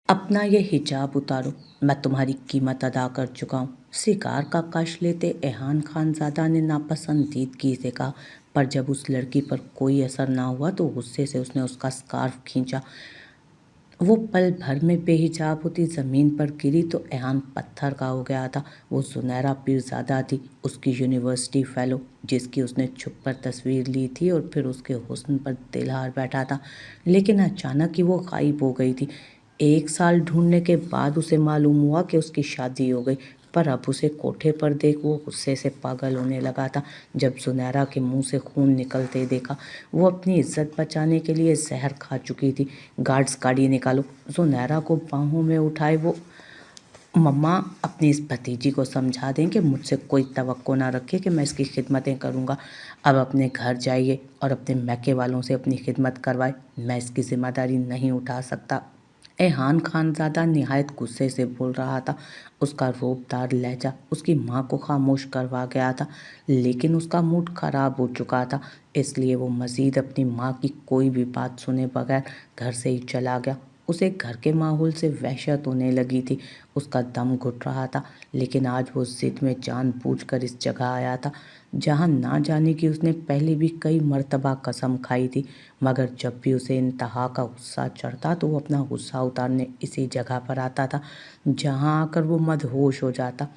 अपना ये हिजाब उतारो, मैं तुम्हारी कीमत अदा कर चुका हूँ। शिकार का कश लेते एहान खानज़ादा ने नापसंदीदगी से कहा, पर जब उस लड़की पर कोई असर ना हुआ तो गुस्से से उसने उसका स्कार्फ खींचा। वो पल भर में बेहिजाब होती ज़मीन पर गिरी तो एहान पत्थर का हो गया था। वो सुनहरा पीरज़ादा थी, उसकी यूनिवर्सिटी फेलो, जिसकी उसने छुप कर तस्वीर ली थी और फिर उसके हुस्न पर दिल हार बैठा था। लेकिन अचानक ही वो गायब हो गई थी। 1 साल ढूंढने के बाद उसे मालूम हुआ कि उसकी शादी हो गई, पर अब उसे कोठे पर देख वो गुस्से से पागल होने लगा था। जब सुनहरा के मुंह से खून निकलते देखा, वो अपनी इज्जत बचाने के लिए जहर खा चुकी थी। गार्ड्स गाड़ी निकालो, सुनहरा को बाहों में उठाए वो, मम्मा अपनी इस भतीजी को समझा दें कि मुझसे कोई तवक्को ना रखे कि मैं इसकी खिदमतें करूँगा। अब अपने घर जाइए और अपने मैके वालों से अपनी खिदमत करवाए, मैं इसकी जिम्मेदारी नहीं उठा सकता। एहान खानज़ादा निहायत गुस्से से बोल रहा था। उसका रोबदार लहजा उसकी माँ को खामोश करवा गया था, लेकिन उसका मूड खराब हो चुका था, इसलिए वो मज़ीद अपनी माँ की कोई भी बात सुने बगैर घर से ही चला गया। उसे घर के माहौल से वहशत होने लगी थी, उसका दम घुट रहा था। लेकिन आज वो ज़िद में जानबूझकर इस जगह आया था, जहाँ ना जाने की उसने पहले भी कई मर्तबा कसम खाई थी, मगर जब भी उसे इंतहा का गुस्सा चढ़ता तो वो अपना गुस्सा उतारने इसी जगह पर आता था, जहाँ आकर वो मदहोश हो जाता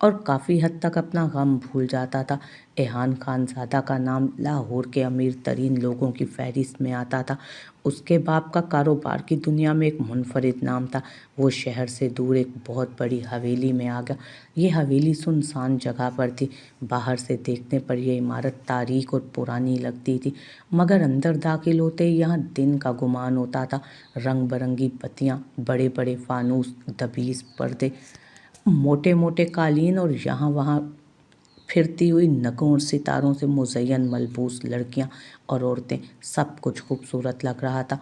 और काफ़ी हद तक अपना गम भूल जाता था। एहान खानज़ादा का नाम लाहौर के अमीर तरीन लोगों की फहरिस्त में आता था। उसके बाप का कारोबार की दुनिया में एक मुनफरिद नाम था। वो शहर से दूर एक बहुत बड़ी हवेली में आ गया। ये हवेली सुनसान जगह पर थी। बाहर से देखने पर यह इमारत तारीख और पुरानी लगती थी, मगर अंदर दाखिल होते ही यहाँ दिन का गुमान होता था। रंग बिरंगी बत्तियाँ, बड़े बड़े फानूस, दबीस पर्दे, मोटे मोटे कालीन और यहाँ वहाँ फिरती हुई नगों और सितारों से मुज़य्यन मलबूस लड़कियां और औरतें, सब कुछ खूबसूरत लग रहा था।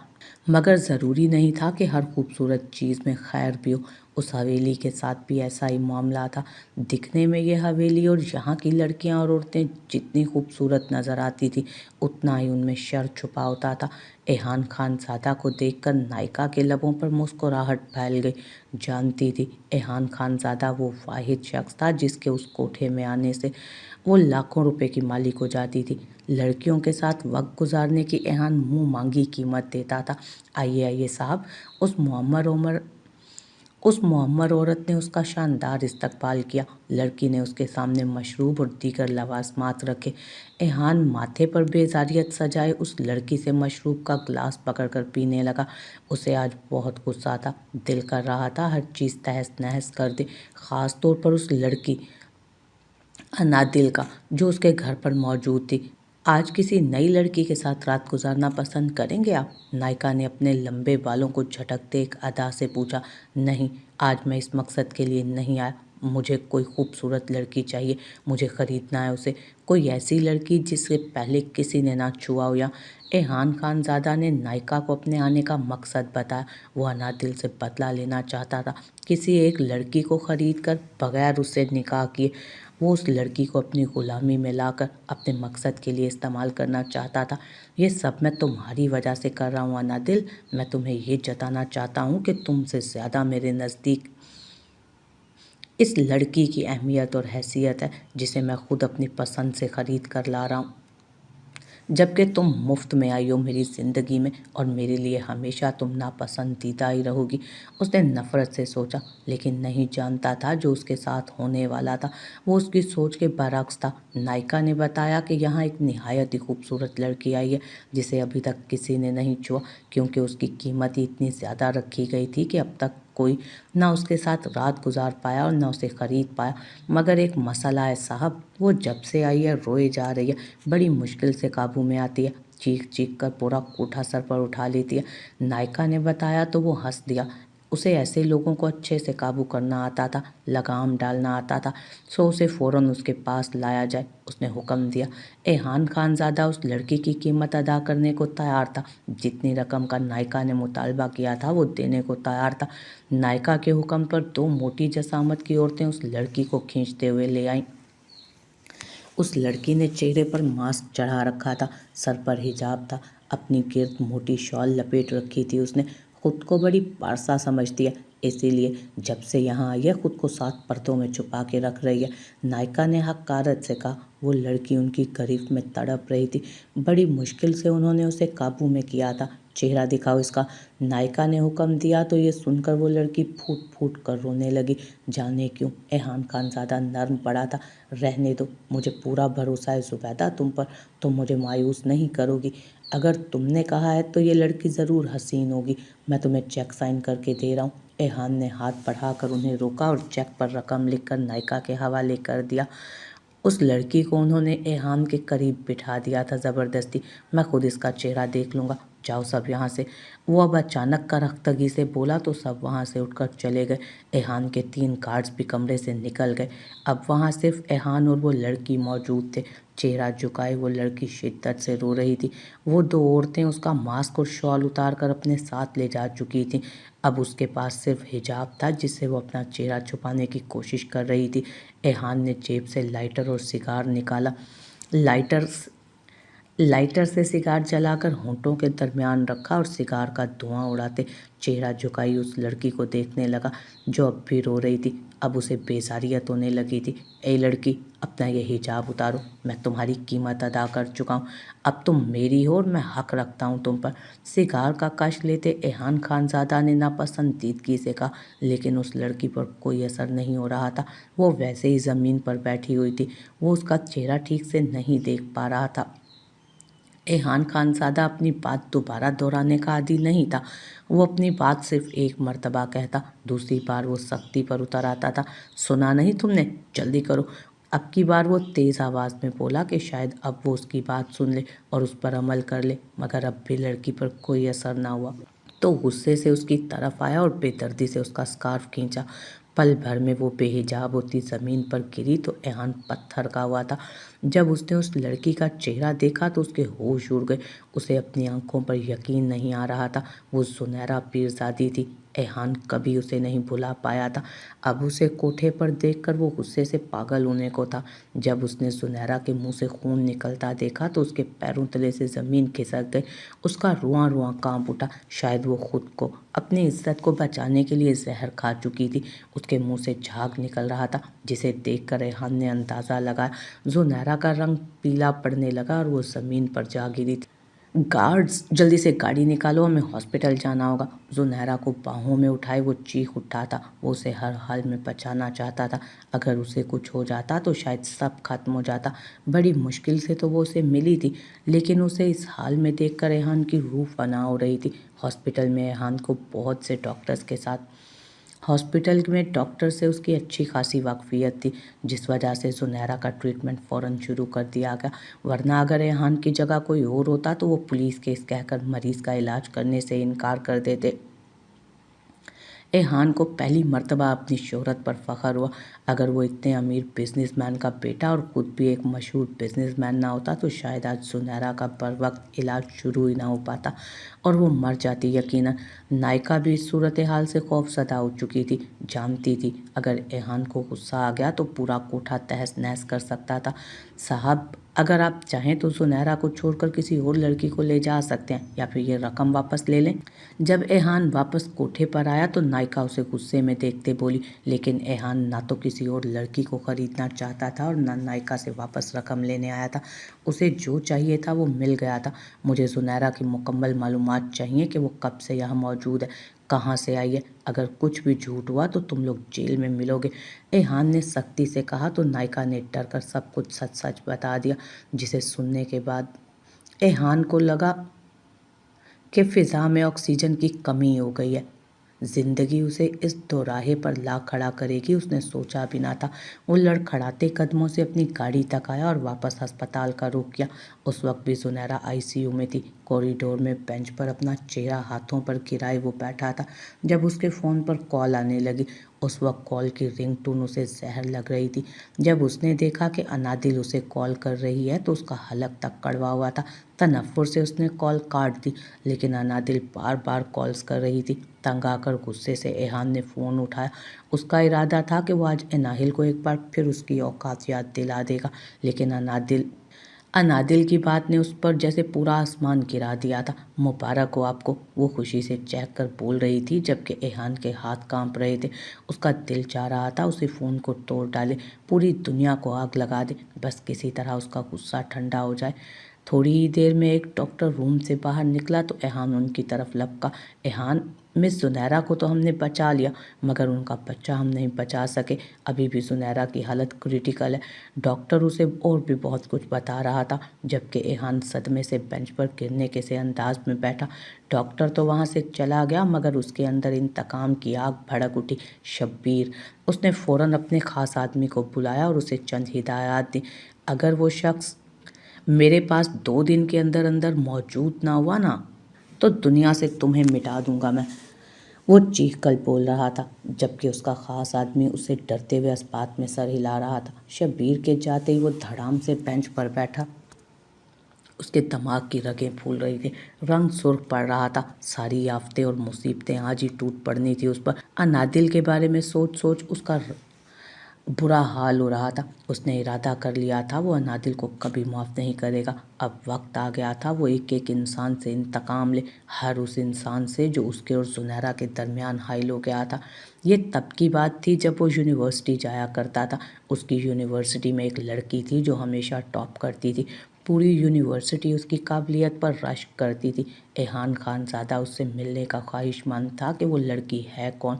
मगर ज़रूरी नहीं था कि हर खूबसूरत चीज़ में खैर भी हो। उस हवेली के साथ भी ऐसा ही मामला था। दिखने में ये हवेली और यहाँ की लड़कियां और औरतें जितनी खूबसूरत नज़र आती थी, उतना ही उनमें शर छुपा होता था। एहान खानज़ादा को देखकर नायिका के लबों पर मुस्कुराहट फैल गई। जानती थी, एहान खानज़ादा वो वाहिद शख्स था जिसके उस कोठे में आने से वो लाखों रुपए की मालिक हो जाती थी। लड़कियों के साथ वक्त गुजारने की एहान मुंह मांगी कीमत देता था। आइए आइए साहब, उस मुअम्मर औरत ने उसका शानदार इस्तकबाल किया। लड़की ने उसके सामने मशरूब और दीगर लवाजमात रखे। एहान माथे पर बेजारियत सजाए उस लड़की से मशरूब का ग्लास पकड़कर पीने लगा। उसे आज बहुत गुस्सा था, दिल कर रहा था हर चीज़ तहस नहस कर दे, ख़ास तौर पर उस लड़की अनादिल का, जो उसके घर पर मौजूद थी। आज किसी नई लड़की के साथ रात गुजारना पसंद करेंगे आप? नायिका ने अपने लंबे बालों को झटकते एक अदा से पूछा। नहीं, आज मैं इस मकसद के लिए नहीं आया। मुझे कोई खूबसूरत लड़की चाहिए, मुझे ख़रीदना है उसे, कोई ऐसी लड़की जिससे पहले किसी ने ना छुआ हो। या एहान खानज़ादा ने नायिका को अपने आने का मकसद बताया। वो अनादिल से बदला लेना चाहता था, किसी एक लड़की को ख़रीद कर बगैर उससे निकाह किए वो उस लड़की को अपनी ग़ुलामी में लाकर अपने मकसद के लिए इस्तेमाल करना चाहता था। ये सब मैं तुम्हारी वजह से कर रहा हूँ अनादिल। मैं तुम्हें ये जताना चाहता हूँ कि तुमसे ज़्यादा मेरे नज़दीक इस लड़की की अहमियत और हैसियत है, जिसे मैं खुद अपनी पसंद से ख़रीद कर ला रहा हूँ, जबकि तुम मुफ्त में आई हो मेरी ज़िंदगी में और मेरे लिए हमेशा तुम नापसंदीदा ही रहोगी। उसने नफ़रत से सोचा, लेकिन नहीं जानता था जो उसके साथ होने वाला था वो उसकी सोच के बरक्स था। नायिका ने बताया कि यहाँ एक निहायत ही खूबसूरत लड़की आई है, जिसे अभी तक किसी ने नहीं छुआ, क्योंकि उसकी कीमत ही इतनी ज़्यादा रखी गई थी कि अब तक कोई ना उसके साथ रात गुजार पाया और ना उसे ख़रीद पाया। मगर एक मसला है साहब, वो जब से आई है रोए जा रही है, बड़ी मुश्किल से काबू में आती है, चीख चीख कर पूरा कोठा सर पर उठा लेती है। नायिका ने बताया तो वो हंस दिया। उसे ऐसे लोगों को अच्छे से काबू करना आता था, लगाम डालना आता था, सो उसे फ़ौरन उसके पास लाया जाए। उसने हुक्म दिया। एहान खानज़ादा उस लड़की की कीमत अदा करने को तैयार था। जितनी रकम का नायिका ने मुतालबा किया था वो देने को तैयार था। नायिका के हुक्म पर 2 मोटी जसामत की औरतें उस लड़की को खींचते हुए ले आईं। उस लड़की ने चेहरे पर मास्क चढ़ा रखा था, सर पर हिजाब था, अपनी गिर्द मोटी शॉल लपेट रखी थी उसने। खुद को बड़ी पारसा समझती है, इसीलिए जब से यहाँ आई है खुद को 7 पर्दों में छुपा के रख रही है, नायिका ने हकारत से कहा। वो लड़की उनकी तारीफ में तड़प रही थी। बड़ी मुश्किल से उन्होंने उसे काबू में किया था। चेहरा दिखाओ इसका, नायिका ने हुक्म दिया तो ये सुनकर वो लड़की फूट फूट कर रोने लगी। जाने क्यों एहान खान ज़्यादा नर्म पड़ा था। रहने दो, मुझे पूरा भरोसा है ज़ुबैदा तुम पर, तुम मुझे मायूस नहीं करोगी। अगर तुमने कहा है तो ये लड़की ज़रूर हसीन होगी। मैं तुम्हें चेक साइन करके दे रहा हूँ। एहान ने हाथ बढ़ाकर उन्हें रोका और चेक पर रकम लिखकर नायिका के हवाले कर दिया। उस लड़की को उन्होंने एहान के करीब बिठा दिया था ज़बरदस्ती। मैं खुद इसका चेहरा देख लूँगा, जाओ सब यहाँ से। वो अब अचानक करख्तगी से बोला तो सब वहाँ से उठकर चले गए। एहान के 3 गार्ड्स भी कमरे से निकल गए। अब वहाँ सिर्फ एहान और वो लड़की मौजूद थे। चेहरा झुकाए वो लड़की शिद्दत से रो रही थी। वो 2 औरतें उसका मास्क और शॉल उतार कर अपने साथ ले जा चुकी थीं। अब उसके पास सिर्फ हिजाब था जिससे वो अपना चेहरा छुपाने की कोशिश कर रही थी। एहान ने जेब से लाइटर और सिगार निकाला। लाइटर से सिगार जलाकर होंठों के दरमियान रखा और सिगार का धुआं उड़ाते चेहरा झुकाई उस लड़की को देखने लगा जो अब भी रो रही थी। अब उसे बेजारियत होने लगी थी। ए लड़की, अपना ये हिजाब उतारो, मैं तुम्हारी कीमत अदा कर चुका हूँ। अब तुम मेरी हो और मैं हक रखता हूँ तुम पर। सिगार का कश लेते एहान खानज़ादा ने नापसंदीदगी से कहा, लेकिन उस लड़की पर कोई असर नहीं हो रहा था। वो वैसे ही ज़मीन पर बैठी हुई थी। वो उसका चेहरा ठीक से नहीं देख पा रहा था। एहान खानज़ादा अपनी बात दोबारा दोहराने का आदी नहीं था। वो अपनी बात सिर्फ एक मर्तबा कहता, दूसरी बार वो सख्ती पर उतर आता था। सुना नहीं तुमने, जल्दी करो। अब की बार वो तेज़ आवाज़ में बोला कि शायद अब वो उसकी बात सुन ले और उस पर अमल कर ले, मगर अब भी लड़की पर कोई असर ना हुआ। तो गुस्से से उसकी तरफ आया और बेदर्दी से उसका स्कार्फ खींचा। पल भर में वो बेहिजाब होती ज़मीन पर गिरी तो एहान पत्थर का हुआ था। जब उसने उस लड़की का चेहरा देखा तो उसके होश उड़ गए। उसे अपनी आंखों पर यकीन नहीं आ रहा था। वो सुनहरा पीरजादी थी। एहान कभी उसे नहीं भुला पाया था। अब उसे कोठे पर देखकर वो गुस्से से पागल होने को था। जब उसने सुनहरा के मुंह से खून निकलता देखा तो उसके पैरों तले से ज़मीन खिसक गई। उसका रुआं रुआं कांप उठा। शायद वो खुद को, अपनी इज्जत को बचाने के लिए जहर खा चुकी थी। उसके मुंह से झाग निकल रहा था जिसे देखकर एहान ने अंदाज़ा लगाया। सुनहरा का रंग पीला पड़ने लगा और वो ज़मीन पर जा गिरी थी। गार्ड्स, जल्दी से गाड़ी निकालो, हमें हॉस्पिटल जाना होगा। सुनहरा को बाहों में उठाए वो चीख उठा था। वो उसे हर हाल में बचाना चाहता था। अगर उसे कुछ हो जाता तो शायद सब खत्म हो जाता। बड़ी मुश्किल से तो वो उसे मिली थी, लेकिन उसे इस हाल में देखकर एहान की रूह फना हो रही थी। हॉस्पिटल में एहान को बहुत से डॉक्टर्स के साथ हॉस्पिटल में डॉक्टर से उसकी अच्छी खासी वाकफियत थी, जिस वजह से सुनहरा का ट्रीटमेंट फ़ौरन शुरू कर दिया गया। वरना अगर एहान की जगह कोई और होता तो वो पुलिस केस कहकर मरीज़ का इलाज करने से इनकार कर देते। एहान को पहली मर्तबा अपनी शोहरत पर फ़ख्र हुआ। अगर वो इतने अमीर बिजनेसमैन का बेटा और खुद भी एक मशहूर बिजनेसमैन ना होता तो शायद आज सुनहरा का बर वक्त इलाज शुरू ही ना हो पाता और वो मर जाती यकीनन। नायिका भी इस सूरत हाल से खौफज़दा हो चुकी थी। जानती थी अगर एहान को गुस्सा आ गया तो पूरा कोठा तहस नहस कर सकता था। साहब, अगर आप चाहें तो सुनहरा को छोड़कर किसी और लड़की को ले जा सकते हैं या फिर ये रकम वापस ले लें। जब एहान वापस कोठे पर आया तो नायिका उसे गुस्से में देखते बोली, लेकिन एहान ना तो किसी और लड़की को खरीदना चाहता था और ना नायिका से वापस रकम लेने आया था। उसे जो चाहिए था वो मिल गया था। मुझे सुनहरा की मुकम्मल मालूमात चाहिए कि वो कब से यहाँ मौजूद है, कहाँ से आई है। अगर कुछ भी झूठ हुआ तो तुम लोग जेल में मिलोगे। एहान ने सख्ती से कहा तो नायिका ने डर कर सब कुछ सच सच बता दिया, जिसे सुनने के बाद एहान को लगा कि फ़िज़ा में ऑक्सीजन की कमी हो गई है। ज़िंदगी उसे इस दोराहे पर ला खड़ा करेगी, उसने सोचा भी ना था। वो लड़खड़ाते कदमों से अपनी गाड़ी तक आया और वापस अस्पताल का रुख किया। उस वक्त भी सुनहरा आईसीयू में थी। कॉरिडोर में बेंच पर अपना चेहरा हाथों पर गिराए वो बैठा था जब उसके फ़ोन पर कॉल आने लगी। उस वक्त कॉल की रिंगटोन उसे जहर लग रही थी। जब उसने देखा कि अनादिल उसे कॉल कर रही है तो उसका हलक तक कड़वा हुआ था। तनफ्फुर से उसने कॉल काट दी, लेकिन अनादिल बार बार कॉल्स कर रही थी। तंग आकर गुस्से से एहान ने फ़ोन उठाया। उसका इरादा था कि वो आज एनाहिल को एक बार फिर उसकी औकात याद दिला देगा, लेकिन अनादिल की बात ने उस पर जैसे पूरा आसमान गिरा दिया था। मुबारक हो आपको, वो खुशी से चहक कर बोल रही थी, जबकि एहान के हाथ कांप रहे थे। उसका दिल चाह रहा था उसे फ़ोन को तोड़ डाले, पूरी दुनिया को आग लगा दे, बस किसी तरह उसका गुस्सा ठंडा हो जाए। थोड़ी ही देर में एक डॉक्टर रूम से बाहर निकला तो एहान उनकी तरफ लपका। एहान, मिस जुनैरा को तो हमने बचा लिया, मगर उनका बच्चा हम नहीं बचा सके। अभी भी जुनैरा की हालत क्रिटिकल है। डॉक्टर उसे और भी बहुत कुछ बता रहा था, जबकि एहान सदमे से बेंच पर गिरने के से अंदाज में बैठा। डॉक्टर तो वहाँ से चला गया, मगर उसके अंदर इंतकाम की आग भड़क उठी। शब्बीर, उसने फ़ौरन अपने खास आदमी को बुलाया और उसे चंद हिदायत दी। अगर वो शख्स मेरे पास 2 दिन के अंदर अंदर मौजूद ना हुआ ना, तो दुनिया से तुम्हें मिटा दूंगा मैं, वो चीख कर बोल रहा था, जबकि उसका खास आदमी उसे डरते हुए इस बात में सर हिला रहा था। शब्बीर के जाते ही वो धड़ाम से बेंच पर बैठा। उसके दिमाग की रगें फूल रही थी, रंग सुर्ख पड़ रहा था। सारी आफतें और मुसीबतें आज ही टूट पड़नी थी उस पर। अनादिल के बारे में सोच सोच उसका बुरा हाल हो रहा था। उसने इरादा कर लिया था वो अनादिल को कभी माफ़ नहीं करेगा। अब वक्त आ गया था वो एक एक इंसान से इंतकाम ले, हर उस इंसान से जो उसके और जुनैरा के दरमियान हाइल हो गया था। ये तब की बात थी जब वो यूनिवर्सिटी जाया करता था। उसकी यूनिवर्सिटी में एक लड़की थी जो हमेशा टॉप करती थी। पूरी यूनिवर्सिटी उसकी काबिलियत पर रश्क करती थी। एहान खानज़ादा उससे मिलने का ख्वाहिशमंद था कि वो लड़की है कौन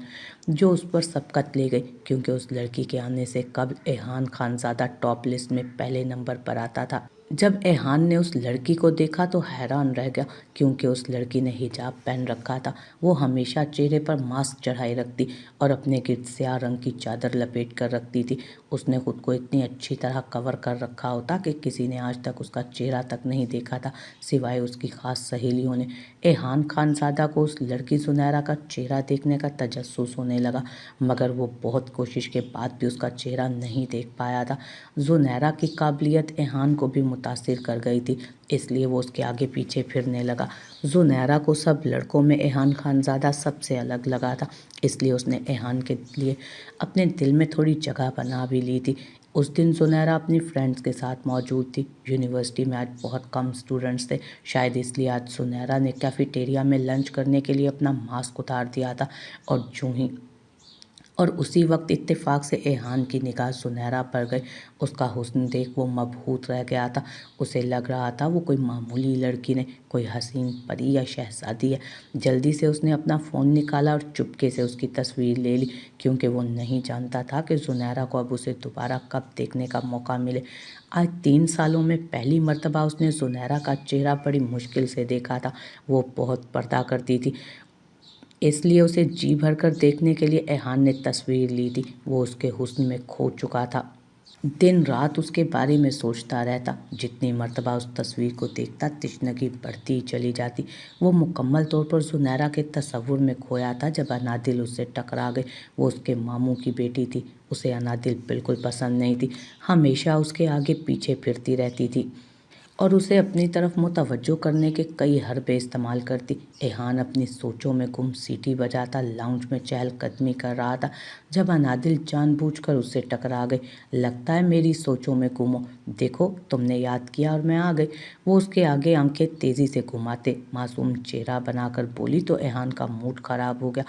जो उस पर सबकत ले गई, क्योंकि उस लड़की के आने से कब एहान खानज़ादा टॉप लिस्ट में पहले नंबर पर आता था। जब एहान ने उस लड़की को देखा तो हैरान रह गया, क्योंकि उस लड़की ने हिजाब पहन रखा था। वो हमेशा चेहरे पर मास्क चढ़ाए रखती और अपने गिर्द स्याह रंग की चादर लपेट कर रखती थी। उसने खुद को इतनी अच्छी तरह कवर कर रखा होता कि किसी ने आज तक उसका चेहरा तक नहीं देखा था, सिवाय उसकी खास सहेलियों ने। एहान खानज़ादा को उस लड़की जुनैरा का चेहरा देखने का तजस्सुस होने लगा, मगर वो बहुत कोशिश के बाद भी उसका चेहरा नहीं देख पाया था। जुनैरा की काबिलियत एहान को भी मुतासिर कर गई थी, इसलिए वो उसके आगे पीछे फिरने लगा। जुनैरा को सब लड़कों में एहान खानज़ादा सबसे अलग लगा था, इसलिए उसने एहान के लिए अपने दिल में थोड़ी जगह बना भी ली थी। उस दिन जुनैरा अपनी फ्रेंड्स के साथ मौजूद थी। यूनिवर्सिटी में आज बहुत कम स्टूडेंट्स थे, शायद इसलिए आज जुनैरा ने कैफेटेरिया में लंच करने के लिए अपना मास्क उतार दिया था। और उसी वक्त इत्तेफाक से एहान की निगाह जुनैरा पर गई। उसका हुस्न देख वो मबहूत रह गया था। उसे लग रहा था वो कोई मामूली लड़की नहीं, कोई हसीन परी या शहजादी है। जल्दी से उसने अपना फ़ोन निकाला और चुपके से उसकी तस्वीर ले ली, क्योंकि वो नहीं जानता था कि जुनैरा को अब उसे दोबारा कब देखने का मौका मिले। आज 3 सालों में पहली मर्तबा उसने जुनैरा का चेहरा बड़ी मुश्किल से देखा था। वो बहुत पर्दा करती थी, इसलिए उसे जी भर कर देखने के लिए एहान ने तस्वीर ली थी। वो उसके हुस्न में खो चुका था। दिन रात उसके बारे में सोचता रहता। जितनी मर्तबा उस तस्वीर को देखता तशनगी बढ़ती चली जाती। वो मुकम्मल तौर पर जुनैरा के तसव्वुर में खोया था जब अनादिल उससे टकरा गई। वो उसके मामू की बेटी थी। उसे अनादिल बिल्कुल पसंद नहीं थी, हमेशा उसके आगे पीछे फिरती रहती थी और उसे अपनी तरफ मुतवज्जो करने के कई हरबे इस्तेमाल करती। एहान अपनी सोचों में गुम सीटी बजाता लाउंज में चहलकदमी कर रहा था जब अनादिल जानबूझकर उससे टकरा गई। लगता है मेरी सोचों में गुम हो, देखो तुमने याद किया और मैं आ गई। वो उसके आगे आंखें तेज़ी से घुमाते मासूम चेहरा बनाकर बोली तो एहान का मूड खराब हो गया।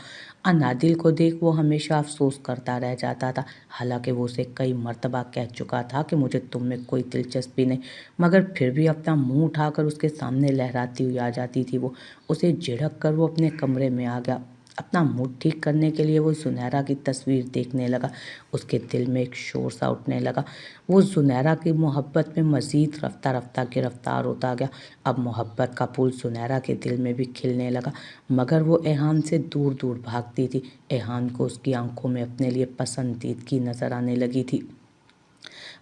अनादिल को देख वो हमेशा अफसोस करता रह जाता था। हालांकि वो उसे कई मर्तबा कह चुका था कि मुझे तुम में कोई दिलचस्पी नहीं, मगर फिर भी अपना मुंह उठाकर उसके सामने लहराती हुई आ जाती थी। वो उसे झिड़क कर वो अपने कमरे में आ गया। अपना मूड ठीक करने के लिए वो जुनैरा की तस्वीर देखने लगा। उसके दिल में एक शोर सा उठने लगा। वो जुनैरा की मोहब्बत में मज़ीद रफ्ता रफ्ता गिरफ्तार होता गया। अब मोहब्बत का फूल जुनैरा के दिल में भी खिलने लगा, मगर वो एहान से दूर दूर भागती थी। एहान को उसकी आंखों में अपने लिए पसंदीदगी नज़र आने लगी थी,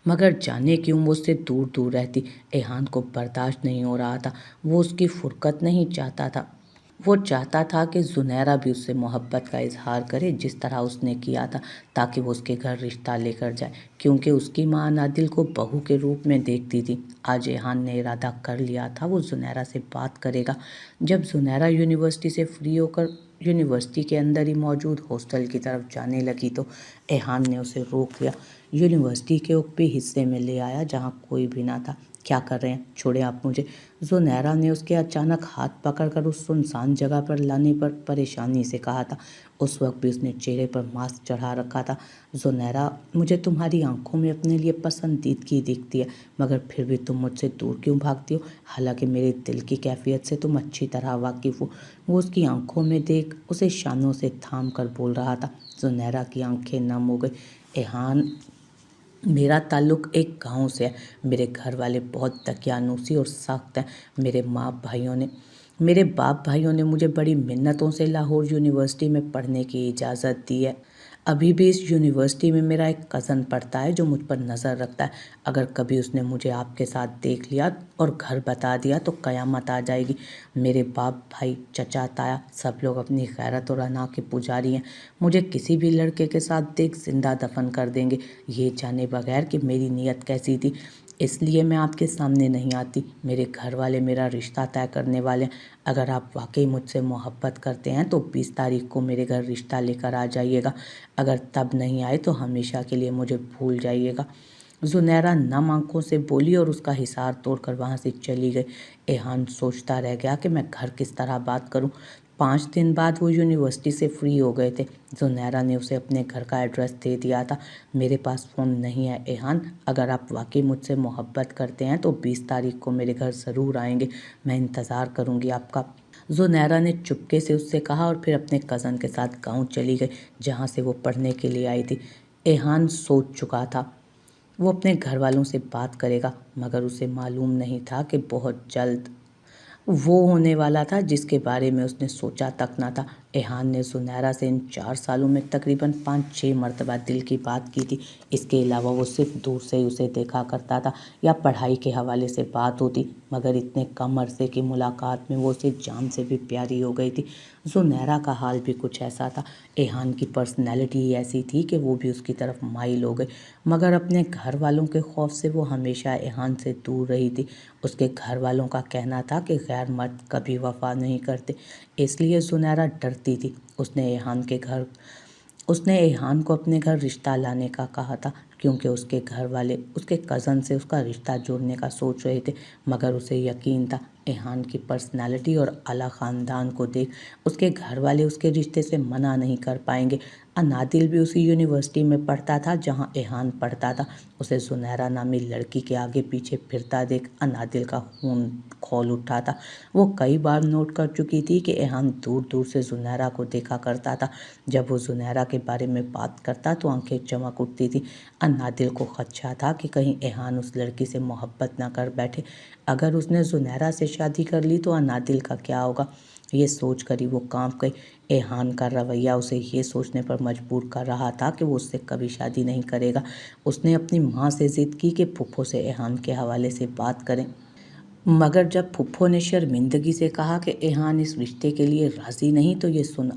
मगर जाने क्यों वो उससे दूर दूर रहती। एहान को बर्दाश्त नहीं हो रहा था। वो उसकी फुरकत नहीं चाहता था। वो चाहता था कि जुनैरा भी उससे मोहब्बत का इजहार करे जिस तरह उसने किया था, ताकि वो उसके घर रिश्ता लेकर जाए, क्योंकि उसकी माँ नादिल को बहू के रूप में देखती थी। आज एहान ने इरादा कर लिया था वो जुनैरा से बात करेगा। जब जुनैरा यूनिवर्सिटी से फ्री होकर यूनिवर्सिटी के अंदर ही मौजूद हॉस्टल की तरफ जाने लगी तो एहान ने उसे रोक लिया। यूनिवर्सिटी के ऊपरी हिस्से में ले आया जहाँ कोई भी ना था। क्या कर रहे हैं, छोड़े आप मुझे। ज़ुनैरा ने उसके अचानक हाथ पकड़कर उस सुनसान जगह पर लाने पर परेशानी से कहा था। उस वक्त भी उसने चेहरे पर मास्क चढ़ा रखा था। ज़ुनैरा, मुझे तुम्हारी आंखों में अपने लिए पसंदीदगी दिखती है, मगर फिर भी तुम मुझसे दूर क्यों भागती हो? हालांकि मेरे दिल की कैफियत से तुम अच्छी तरह वाकिफ़ हो। वो उसकी आंखों में देख उसे शानों से थाम कर बोल रहा था। ज़ुनैरा की आंखें नम हो गई। एहान, मेरा ताल्लुक़ एक गांव से है। मेरे घर वाले बहुत दकियानूसी और सख्त हैं। मेरे बाप भाइयों ने मुझे बड़ी मिन्नतों से लाहौर यूनिवर्सिटी में पढ़ने की इजाज़त दी है। अभी भी इस यूनिवर्सिटी में मेरा एक कज़न पढ़ता है जो मुझ पर नज़र रखता है। अगर कभी उसने मुझे आपके साथ देख लिया और घर बता दिया तो क़यामत आ जाएगी। मेरे बाप भाई, चचा, ताया सब लोग अपनी गैरत और अना के पुजारी हैं। मुझे किसी भी लड़के के साथ देख जिंदा दफन कर देंगे, ये जाने बगैर कि मेरी नीयत कैसी थी। इसलिए मैं आपके सामने नहीं आती। मेरे घर वाले मेरा रिश्ता तय करने वाले हैं। अगर आप वाकई मुझसे मोहब्बत करते हैं तो 20 तारीख को मेरे घर रिश्ता लेकर आ जाइएगा। अगर तब नहीं आए तो हमेशा के लिए मुझे भूल जाइएगा। ज़ुनैरा नम आंखों से बोली और उसका हिसार तोड़कर वहाँ से चली गई। एहान सोचता रह गया कि मैं घर किस तरह बात करूँ। 5 दिन बाद वो यूनिवर्सिटी से फ्री हो गए थे। ज़ुनैरा ने उसे अपने घर का एड्रेस दे दिया था। मेरे पास फ़ोन नहीं है एहान, अगर आप वाकई मुझसे मोहब्बत करते हैं तो 20 तारीख को मेरे घर ज़रूर आएंगे। मैं इंतज़ार करूँगी आपका। ज़ुनैरा ने चुपके से उससे कहा और फिर अपने कज़न के साथ गाँव चली गई जहाँ से वो पढ़ने के लिए आई थी। एहान सोच चुका था वो अपने घर वालों से बात करेगा, मगर उसे मालूम नहीं था कि बहुत जल्द वो होने वाला था जिसके बारे में उसने सोचा तक ना था। एहान ने ज़ुनैरा से इन 4 सालों में तकरीबन 5-6 मरतबा दिल की बात की थी। इसके अलावा वो सिर्फ दूर से ही उसे देखा करता था या पढ़ाई के हवाले से बात होती, मगर इतने कम अरसे की मुलाकात में वो उसे जान से भी प्यारी हो गई थी। ज़ुनैरा का हाल भी कुछ ऐसा था। एहान की पर्सनैलिटी ही ऐसी थी कि वो भी उसकी तरफ माइल हो गई, मगर अपने घर वालों के खौफ से वो हमेशा एहान से दूर रही थी। उसके घर वालों का कहना था कि गैर मर्द कभी वफा नहीं करते, इसलिए ज़ुनैरा डरती थी। उसने एहान को अपने घर रिश्ता लाने का कहा था, क्योंकि उसके घर वाले उसके कज़न से उसका रिश्ता जोड़ने का सोच रहे थे, मगर उसे यकीन था एहान की पर्सनालिटी और आला ख़ानदान को देख उसके घर वाले उसके रिश्ते से मना नहीं कर पाएंगे। अनादिल भी उसी यूनिवर्सिटी में पढ़ता था जहां एहान पढ़ता था। उसे ज़ुनैरा नामी लड़की के आगे पीछे फिरता देख अनादिल का खून खौल उठा था। वो कई बार नोट कर चुकी थी कि एहान दूर दूर से ज़ुनैरा को देखा करता था। जब वो ज़ुनैरा के बारे में बात करता तो आंखें चमक उठती थी। अनादिल को खदशा था कि कहीं एहान उस लड़की से मोहब्बत ना कर बैठे। अगर उसने ज़ुनैरा से शादी कर ली तो अनादिल का क्या होगा, ये सोच कर ही वो कांप गई। एहान का रवैया उसे ये सोचने पर मजबूर कर रहा था कि वो उससे कभी शादी नहीं करेगा। उसने अपनी माँ से ज़िद की कि फूफो से एहान के हवाले से बात करें, मगर जब फूफो ने शर्मिंदगी से कहा कि एहान इस रिश्ते के लिए राज़ी नहीं तो ये सुन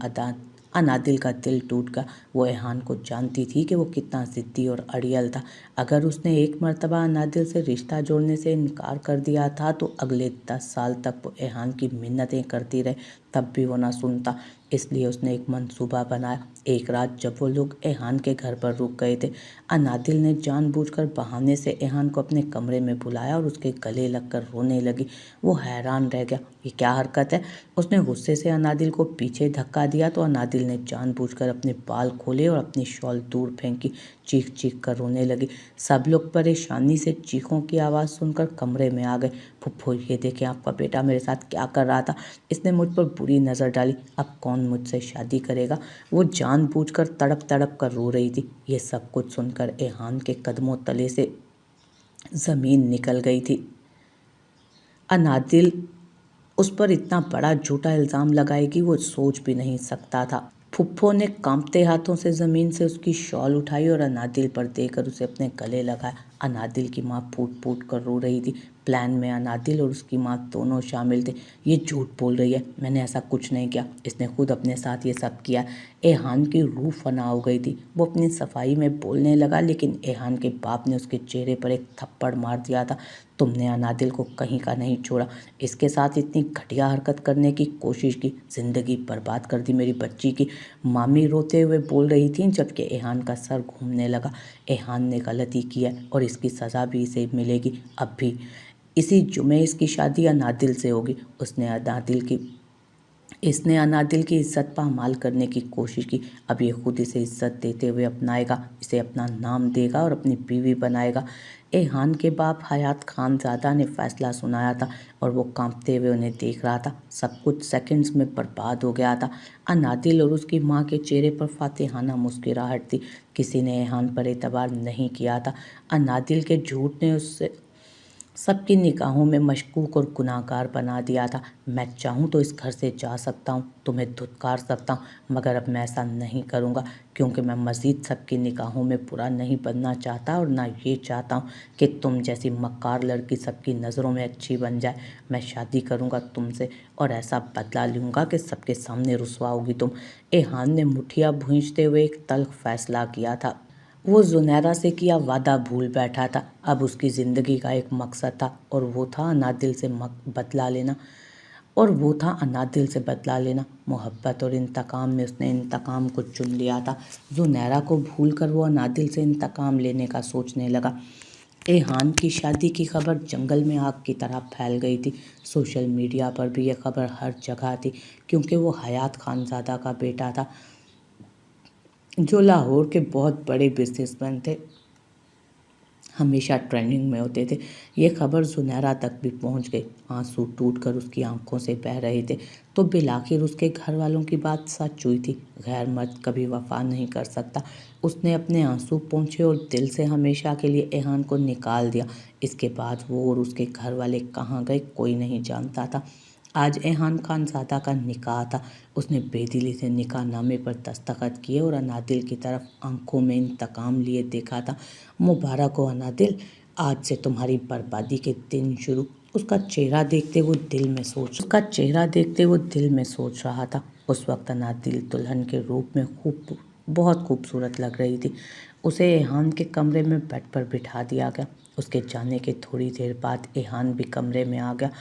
अनादिल का दिल टूट गया। वो एहान को जानती थी कि वो कितना ज़िद्दी और अड़ियल था। अगर उसने एक मर्तबा अनादिल से रिश्ता जोड़ने से इनकार कर दिया था तो अगले 10 साल तक वो एहान की मिन्नतें करती रहे, तब भी वो ना सुनता। इसलिए उसने एक मंसूबा बनाया। एक रात जब वो लोग एहान के घर पर रुक गए थे, अनादिल ने जानबूझकर बहाने से एहान को अपने कमरे में बुलाया और उसके गले लगकर रोने लगी। वो हैरान रह गया, ये क्या हरकत है। उसने गुस्से से अनादिल को पीछे धक्का दिया तो अनादिल ने जानबूझकर अपने बाल खोले और अपनी शॉल दूर फेंकी। चीख चीख कर रोने लगी। सब लोग परेशानी से चीखों की आवाज़ सुनकर कमरे में आ गए। फुफ्फो, ये देखें आपका बेटा मेरे साथ क्या कर रहा था। इसने मुझ पर बुरी नज़र डाली, अब कौन मुझसे शादी करेगा। वो जानबूझकर तड़प तड़प कर रो रही थी। ये सब कुछ सुनकर एहान के कदमों तले से ज़मीन निकल गई थी। अनादिल उस पर इतना बड़ा झूठा इल्ज़ाम लगाएगी वो सोच भी नहीं सकता था। फुफ्फो ने कांपते हाथों से ज़मीन से उसकी शॉल उठाई और अनादिल पर देकर उसे अपने गले लगाया। अनादिल की माँ फूट फूट कर रो रही थी। प्लान में अनादिल और उसकी माँ दोनों शामिल थे। ये झूठ बोल रही है, मैंने ऐसा कुछ नहीं किया, इसने खुद अपने साथ ये सब किया। एहान की रूह फना हो गई थी। वो अपनी सफाई में बोलने लगा, लेकिन एहान के बाप ने उसके चेहरे पर एक थप्पड़ मार दिया था। तुमने अनादिल को कहीं का नहीं छोड़ा, इसके साथ इतनी घटिया हरकत करने की कोशिश की, ज़िंदगी बर्बाद कर दी मेरी बच्ची की। मामी रोते हुए बोल रही थी, जबकि एहान का सर घूमने लगा। एहान ने गलती की है और इसकी सज़ा भी इसे मिलेगी। अब भी इसी जुमे इसकी शादी अनादिल से होगी। इसने अनादिल की इज्जत पामाल करने की कोशिश की। अब ये खुद इसे इज्जत देते हुए अपनाएगा, इसे अपना नाम देगा और अपनी बीवी बनाएगा। एहान के बाप हयात खानज़ादा ने फैसला सुनाया था और वो कांपते हुए उन्हें देख रहा था। सब कुछ सेकंड्स में बर्बाद हो गया था। अनादिल और उसकी माँ के चेहरे पर फातिहाना मुस्कुराहट थी। किसी ने एहान पर एतबार नहीं किया था। अनादिल के झूठ ने उससे सबकी निगाहों में मशकूक और गुनाहगार बना दिया था। मैं चाहूँ तो इस घर से जा सकता हूँ, तुम्हें धुतकार सकता हूँ, मगर अब मैं ऐसा नहीं करूँगा, क्योंकि मैं मज़ीद सबकी निगाहों में बुरा नहीं बनना चाहता और ना ये चाहता हूँ कि तुम जैसी मक्कार लड़की सबकी नज़रों में अच्छी बन जाए। मैं शादी करूँगा तुमसे और ऐसा बदला लूँगा कि सबके सामने रुसवा होगी तुम। एहान ने मुठिया भूंजते हुए एक तल्ख फैसला किया था। वो जुनैरा से किया वादा भूल बैठा था। अब उसकी ज़िंदगी का एक मकसद था और वो था अनादिल से बदला लेना। मोहब्बत और इंतकाम में उसने इंतकाम को चुन लिया था। जुनैरा को भूलकर वो अनादिल से इंतकाम लेने का सोचने लगा। एहान की शादी की खबर जंगल में आग की तरह फैल गई थी। सोशल मीडिया पर भी यह खबर हर जगह थी, क्योंकि वो हयात खानज़ादा का बेटा था, जो लाहौर के बहुत बड़े बिजनेसमैन थे, हमेशा ट्रेंडिंग में होते थे। ये खबर जुनैरा तक भी पहुंच गई। आंसू टूटकर उसकी आंखों से बह रहे थे। तो बिलाखिर उसके घर वालों की बात सच हुई थी। गैर मर्द कभी वफा नहीं कर सकता। उसने अपने आंसू पोंछे और दिल से हमेशा के लिए एहान को निकाल दिया। इसके बाद वो और उसके घर वाले कहाँ गए कोई नहीं जानता था। आज एहान खानज़ादा का निकाह था। उसने बेदिली से निकाह नामे पर दस्तखत किए और अनादिल की तरफ आंखों में इंतकाम लिए देखा था। मुबारक हो अनादिल, आज से तुम्हारी बर्बादी के दिन शुरू। उसका चेहरा देखते वो दिल में सोच रहा था। उस वक्त अनादिल दुल्हन के रूप में बहुत खूबसूरत लग रही थी। उसे एहान के कमरे में बेड पर बिठा दिया गया। उसके जाने के थोड़ी देर बाद एहान भी कमरे में आ गया।